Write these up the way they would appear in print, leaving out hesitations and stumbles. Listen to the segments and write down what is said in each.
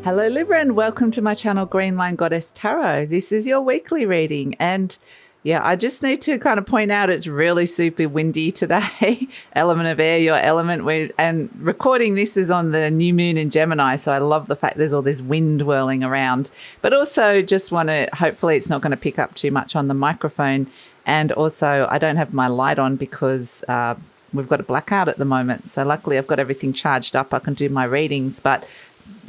Hello Libra and welcome to my channel GreenLion Goddess Tarot. This is your weekly reading and yeah, I just need to kind of point out it's really super windy today. Element of air, your element. And recording this is on the new moon in Gemini, so I love the fact there's all this wind whirling around. But also just want to, hopefully it's not going to pick up too much on the microphone. And also I don't have my light on because we've got a blackout at the moment. So luckily I've got everything charged up. I can do my readings, but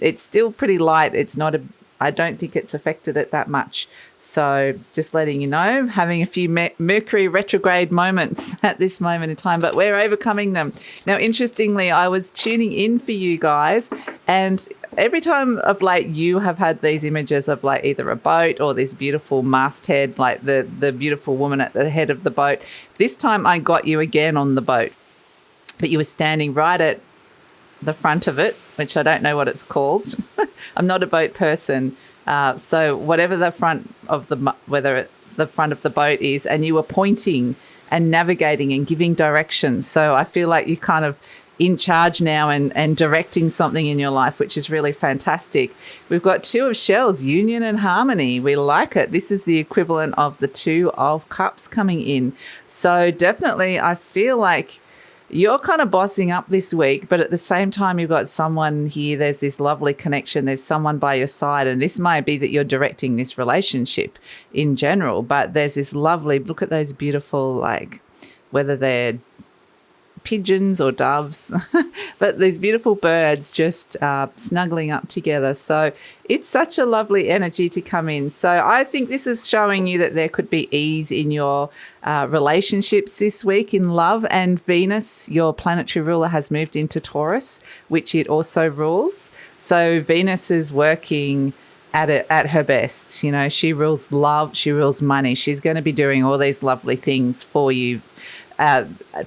it's still pretty light. It's not I don't think it's affected it that much. So just letting you know, having a few Mercury retrograde moments at this moment in time, but we're overcoming them. Now, interestingly, I was tuning in for you guys, and every time of late you have had these images of like either a boat or this beautiful masthead, like the beautiful woman at the head of the boat. This time I got you again on the boat, but you were standing right at the front of it, which I don't know what it's called. I'm not a boat person. So whatever the front of the front of the boat is, and you were pointing and navigating and giving directions. So I feel like you're kind of in charge now and directing something in your life, which is really fantastic. We've got Two of Shells, union and harmony. We like it. This is the equivalent of the Two of Cups coming in. So definitely I feel like you're kind of bossing up this week, but at the same time, you've got someone here. There's this lovely connection. There's someone by your side. And this might be that you're directing this relationship in general, but there's this lovely, look at those beautiful, like, whether they're pigeons or doves, but these beautiful birds just snuggling up together. So it's such a lovely energy to come in. So I think this is showing you that there could be ease in your relationships this week in love. And Venus, your planetary ruler, has moved into Taurus, which it also rules. So Venus is working at her best. You know, she rules love, she rules money. She's going to be doing all these lovely things for you.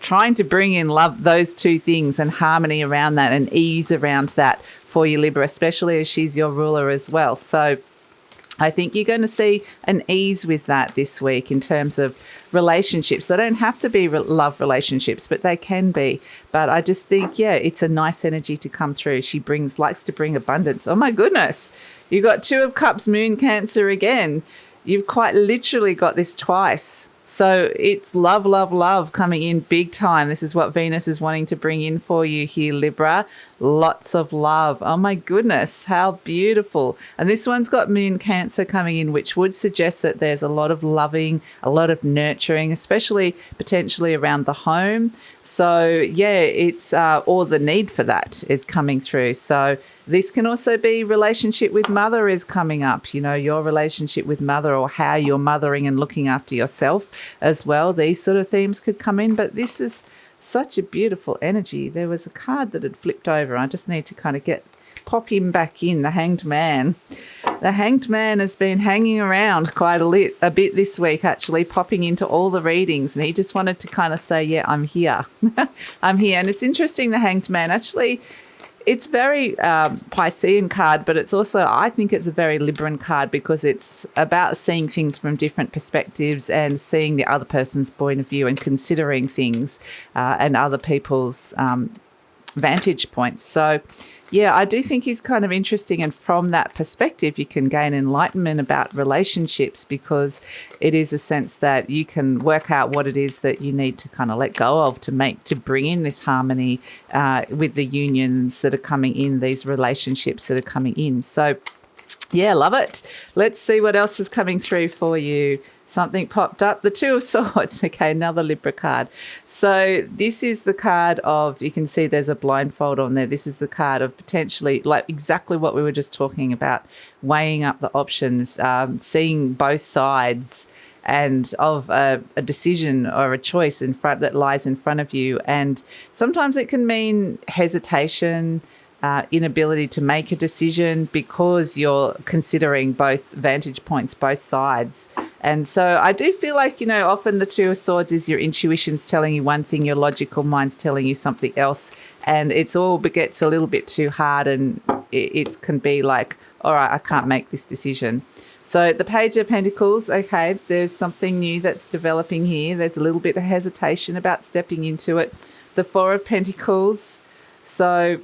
Trying to bring in love, those two things, and harmony around that and ease around that for you, Libra, especially as she's your ruler as well. So I think you're going to see an ease with that this week in terms of relationships. They don't have to be love relationships, but they can be. But I just think, yeah, it's a nice energy to come through. She likes to bring abundance. Oh my goodness, you got Two of Cups, Moon, Cancer again. You've quite literally got this twice. So it's love, love, love coming in big time. This is what Venus is wanting to bring in for you here, Libra. Lots of love. Oh my goodness, how beautiful. And this one's got Moon Cancer coming in, which would suggest that there's a lot of loving, a lot of nurturing, especially potentially around the home. So yeah, it's or the need for that is coming through. So this can also be relationship with mother is coming up, you know, your relationship with mother or how you're mothering and looking after yourself as well. These sort of themes could come in, but this is such a beautiful energy. There was a card that had flipped over. I just need to kind of pop him back in, the Hanged Man. The Hanged Man has been hanging around quite a bit this week, actually, popping into all the readings. And he just wanted to kind of say, yeah, I'm here. I'm here. And it's interesting, the Hanged Man. Actually, it's very Piscean card, but it's also, I think it's a very Libran card because it's about seeing things from different perspectives and seeing the other person's point of view and considering things and other people's vantage points. So yeah, I do think he's kind of interesting, and from that perspective you can gain enlightenment about relationships because it is a sense that you can work out what it is that you need to kind of let go of to bring in this harmony with the unions that are coming in, these relationships that are coming in. So yeah, love it. Let's see what else is coming through for you. Something popped up, the Two of Swords. Okay, another Libra card. So this is the card of, you can see there's a blindfold on there. This is the card of potentially, like exactly what we were just talking about, weighing up the options, seeing both sides and of a decision or a choice in front that lies in front of you. And sometimes it can mean hesitation, inability to make a decision because you're considering both vantage points, both sides. And so I do feel like, you know, often the Two of Swords is your intuition's telling you one thing, your logical mind's telling you something else, and it's all gets a little bit too hard, and it can be like, all right, I can't make this decision. So the Page of Pentacles, okay, there's something new that's developing here. There's a little bit of hesitation about stepping into it. The Four of Pentacles. So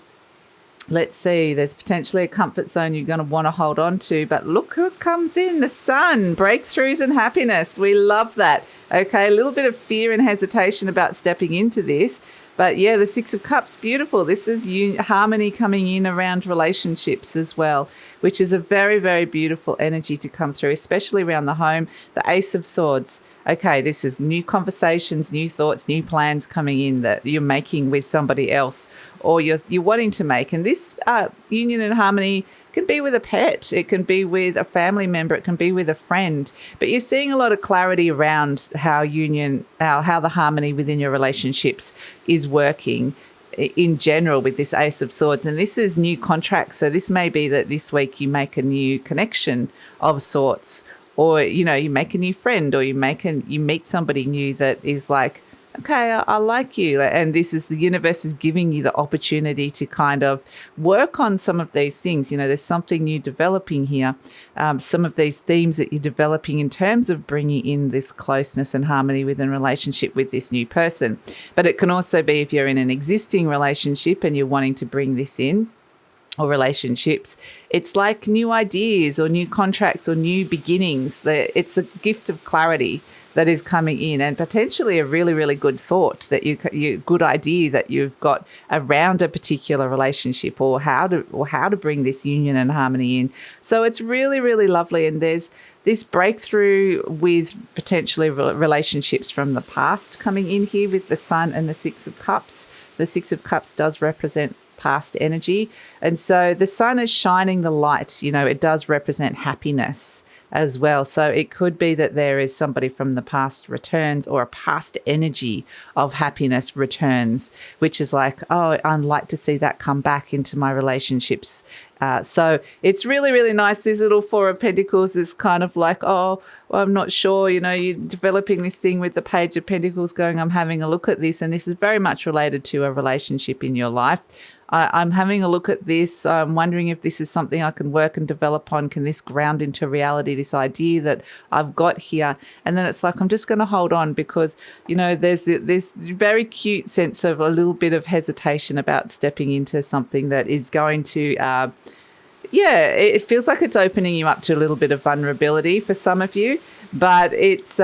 let's see, there's potentially a comfort zone you're going to want to hold on to, but look who comes in, the sun, breakthroughs and happiness. We love that. Okay, a little bit of fear and hesitation about stepping into this, but yeah, the Six of Cups, beautiful. This is harmony coming in around relationships as well, which is a very, very beautiful energy to come through, especially around the home. The Ace of Swords. Okay, this is new conversations, new thoughts, new plans coming in that you're making with somebody else or you're wanting to make. And this union and harmony can be with a pet, it can be with a family member, it can be with a friend. But you're seeing a lot of clarity around how the harmony within your relationships is working in general with this Ace of Swords. And this is new contracts. So this may be that this week you make a new connection of sorts, or, you know, you make a new friend, or you meet somebody new that is like, okay, I like you. And this is, the universe is giving you the opportunity to kind of work on some of these things. You know, there's something new developing here. Some of these themes that you're developing in terms of bringing in this closeness and harmony within relationship with this new person. But it can also be if you're in an existing relationship and you're wanting to bring this in, or relationships, it's like new ideas or new contracts or new beginnings. It's a gift of clarity that is coming in, and potentially a really, really good thought that you good idea that you've got around a particular relationship, or how to bring this union and harmony in. So it's really, really lovely. And there's this breakthrough with potentially relationships from the past coming in here with the Sun and the Six of Cups. The Six of Cups does represent past energy. And so the sun is shining the light, you know, it does represent happiness as well. So it could be that there is somebody from the past returns, or a past energy of happiness returns, which is like, oh, I'd like to see that come back into my relationships. So it's really, really nice. This little Four of Pentacles is kind of like, oh, well, I'm not sure, you know, you're developing this thing with the Page of Pentacles going, I'm having a look at this. And this is very much related to a relationship in your life. I'm having a look at this. I'm wondering if this is something I can work and develop on. Can this ground into reality, this idea that I've got here? And then it's like, I'm just going to hold on, because, you know, there's this very cute sense of a little bit of hesitation about stepping into something that is going to, it feels like it's opening you up to a little bit of vulnerability for some of you, but it's,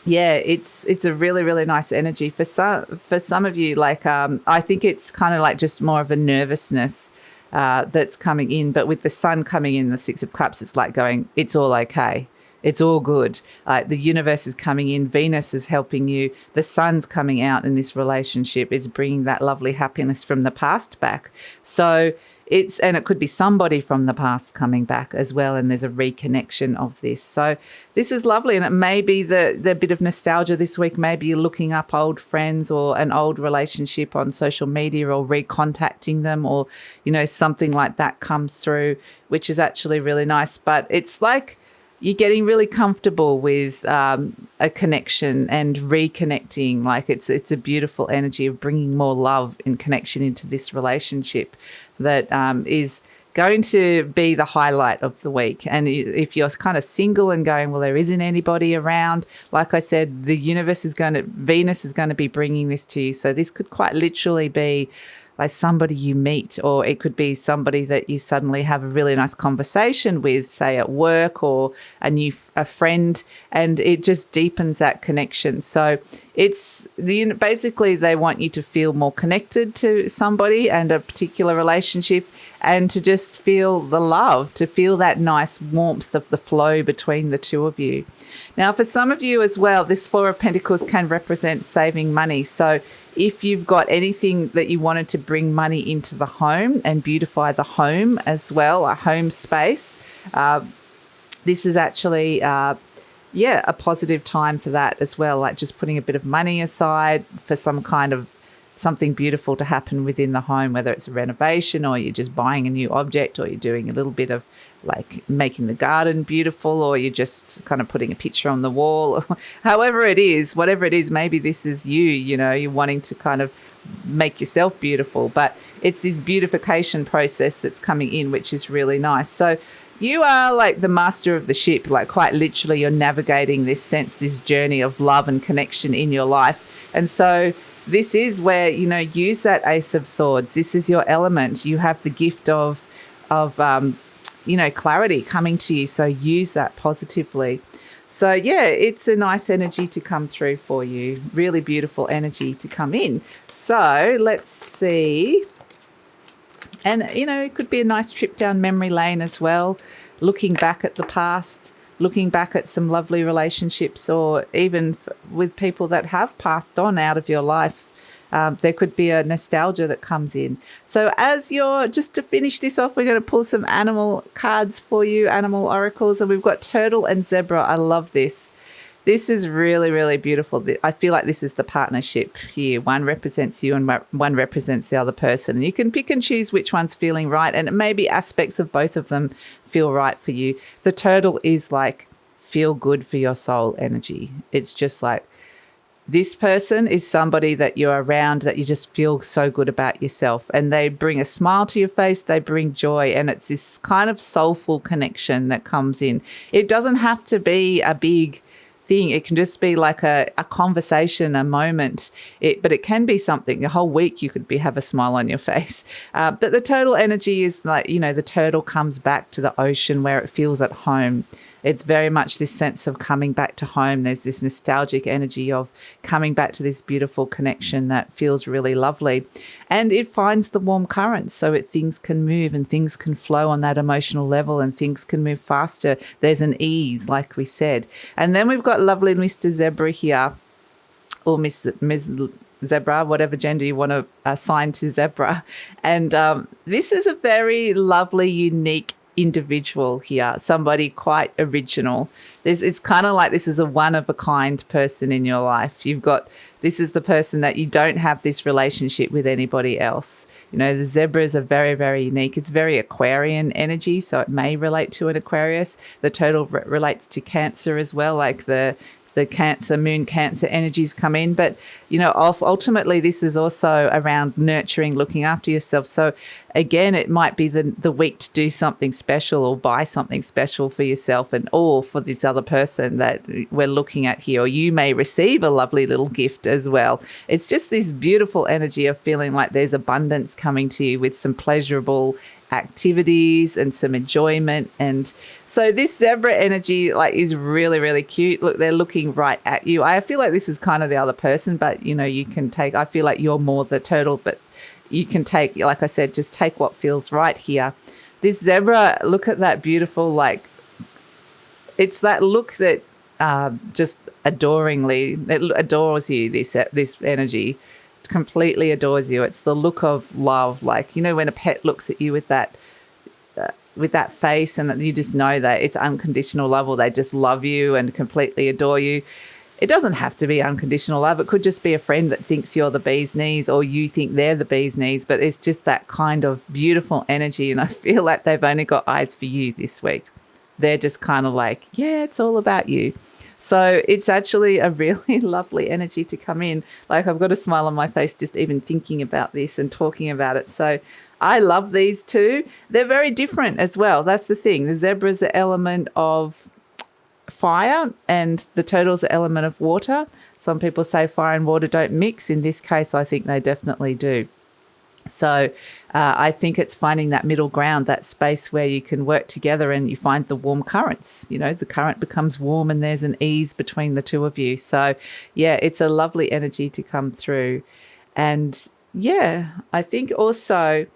it's a really, really nice energy for some of you. Like, I think it's kind of like just more of a nervousness that's coming in. But with the sun coming in, the Six of Cups, it's like going, it's all okay. It's all good. The universe is coming in. Venus is helping you. The sun's coming out in this relationship. It's bringing that lovely happiness from the past back. So and it could be somebody from the past coming back as well, and there's a reconnection of this. So this is lovely, and it may be the bit of nostalgia this week. Maybe you're looking up old friends or an old relationship on social media, or recontacting them, or, you know, something like that comes through, which is actually really nice. But it's like you're getting really comfortable with a connection and reconnecting. Like it's a beautiful energy of bringing more love and connection into this relationship that is going to be the highlight of the week. And if you're kind of single and going, well, there isn't anybody around, like I said, Venus is going to be bringing this to you. So this could quite literally be like somebody you meet, or it could be somebody that you suddenly have a really nice conversation with, say at work, or a friend, and it just deepens that connection. So it's basically they want you to feel more connected to somebody and a particular relationship, and to just feel the love, to feel that nice warmth of the flow between the two of you. Now, for some of you as well, this Four of Pentacles can represent saving money. So if you've got anything that you wanted to bring money into the home and beautify the home as well, a home space, this is actually, a positive time for that as well. Like just putting a bit of money aside for some kind of something beautiful to happen within the home, whether it's a renovation, or you're just buying a new object, or you're doing a little bit of like making the garden beautiful, or you're just kind of putting a picture on the wall, however it is, whatever it is. Maybe this is you know, you're wanting to kind of make yourself beautiful, but it's this beautification process that's coming in, which is really nice. So you are like the master of the ship, like quite literally you're navigating this journey of love and connection in your life. And so this is where, use that Ace of Swords. This is your element. You have the gift of clarity coming to you. So use that positively. So, yeah, it's a nice energy to come through for you. Really beautiful energy to come in. So let's see. And, it could be a nice trip down memory lane as well, looking back at the past, looking back at some lovely relationships, or even with people that have passed on out of your life. There could be a nostalgia that comes in. So just to finish this off, we're going to pull some animal cards for you, animal oracles. And we've got turtle and zebra. I love this. This is really, really beautiful. I feel like this is the partnership here. One represents you and one represents the other person. And you can pick and choose which one's feeling right. And maybe aspects of both of them feel right for you. The turtle is like feel good for your soul energy. It's just like this person is somebody that you're around that you just feel so good about yourself. And they bring a smile to your face. They bring joy. And it's this kind of soulful connection that comes in. It doesn't have to be a big thing. It can just be like a conversation, a moment, but it can be something. The whole week you could have a smile on your face. But the turtle energy is like, the turtle comes back to the ocean where it feels at home. It's very much this sense of coming back to home. There's this nostalgic energy of coming back to this beautiful connection that feels really lovely. And it finds the warm currents so things can move and things can flow on that emotional level and things can move faster. There's an ease, like we said. And then we've got lovely Mr. Zebra here, or Ms. Zebra, whatever gender you want to assign to zebra. And this is a very lovely, unique individual here, somebody quite original. It's kind of like this is a one-of-a-kind person in your life. This is the person that you don't have this relationship with anybody else. The zebras are very, very unique. It's very Aquarian energy, so it may relate to an Aquarius. The turtle relates to Cancer as well, like the Cancer, moon Cancer energies come in. But, ultimately this is also around nurturing, looking after yourself. So again, it might be the week to do something special or buy something special for yourself or for this other person that we're looking at here. Or you may receive a lovely little gift as well. It's just this beautiful energy of feeling like there's abundance coming to you with some pleasurable activities and some enjoyment. And so this zebra energy is really, really cute. Look, they're looking right at you. I feel like this is kind of the other person, but you can take, I feel like you're more the turtle, but you can take, like I said, just take what feels right here. This zebra, look at that beautiful, it's that look that just adoringly, it adores you, this energy completely adores you. It's the look of love, when a pet looks at you with that face, and you just know that it's unconditional love, or they just love you and completely adore you. It doesn't have to be unconditional love. It could just be a friend that thinks you're the bee's knees, or you think they're the bee's knees, but it's just that kind of beautiful energy. And I feel like they've only got eyes for you this week. They're just kind of like, yeah, it's all about you. So it's actually a really lovely energy to come in. I've got a smile on my face just even thinking about this and talking about it. So I love these two. They're very different as well. That's the thing. The zebra's an element of fire and the turtle's an element of water. Some people say fire and water don't mix. In this case, I think they definitely do. So I think it's finding that middle ground, that space where you can work together and you find the warm currents. The current becomes warm and there's an ease between the two of you. So, yeah, it's a lovely energy to come through. And, yeah, I think also,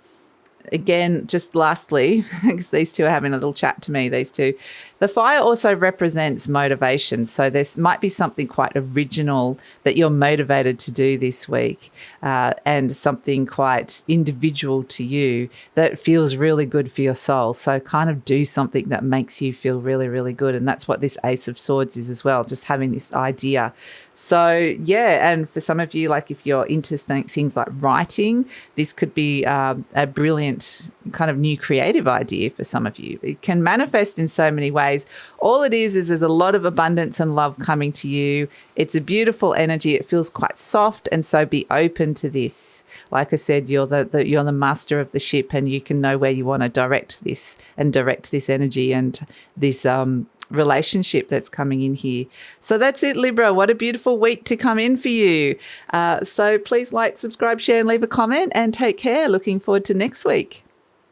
again, just lastly, because these two are having a little chat to me, these two, the fire also represents motivation. So there might be something quite original that you're motivated to do this week, and something quite individual to you that feels really good for your soul. So kind of do something that makes you feel really, really good. And that's what this Ace of Swords is as well, just having this idea. So, yeah, and for some of you, if you're into things like writing, this could be a brilliant kind of new creative idea for some of you. It can manifest in so many ways. All it is there's a lot of abundance and love coming to you. It's a beautiful energy. It feels quite soft, and so be open to this. Like I said, you're the master of the ship, and you can know where you want to direct this energy and this relationship that's coming in here. So that's it, Libra. What a beautiful week to come in for you. So please like, subscribe, share, and leave a comment, and take care. Looking forward to next week.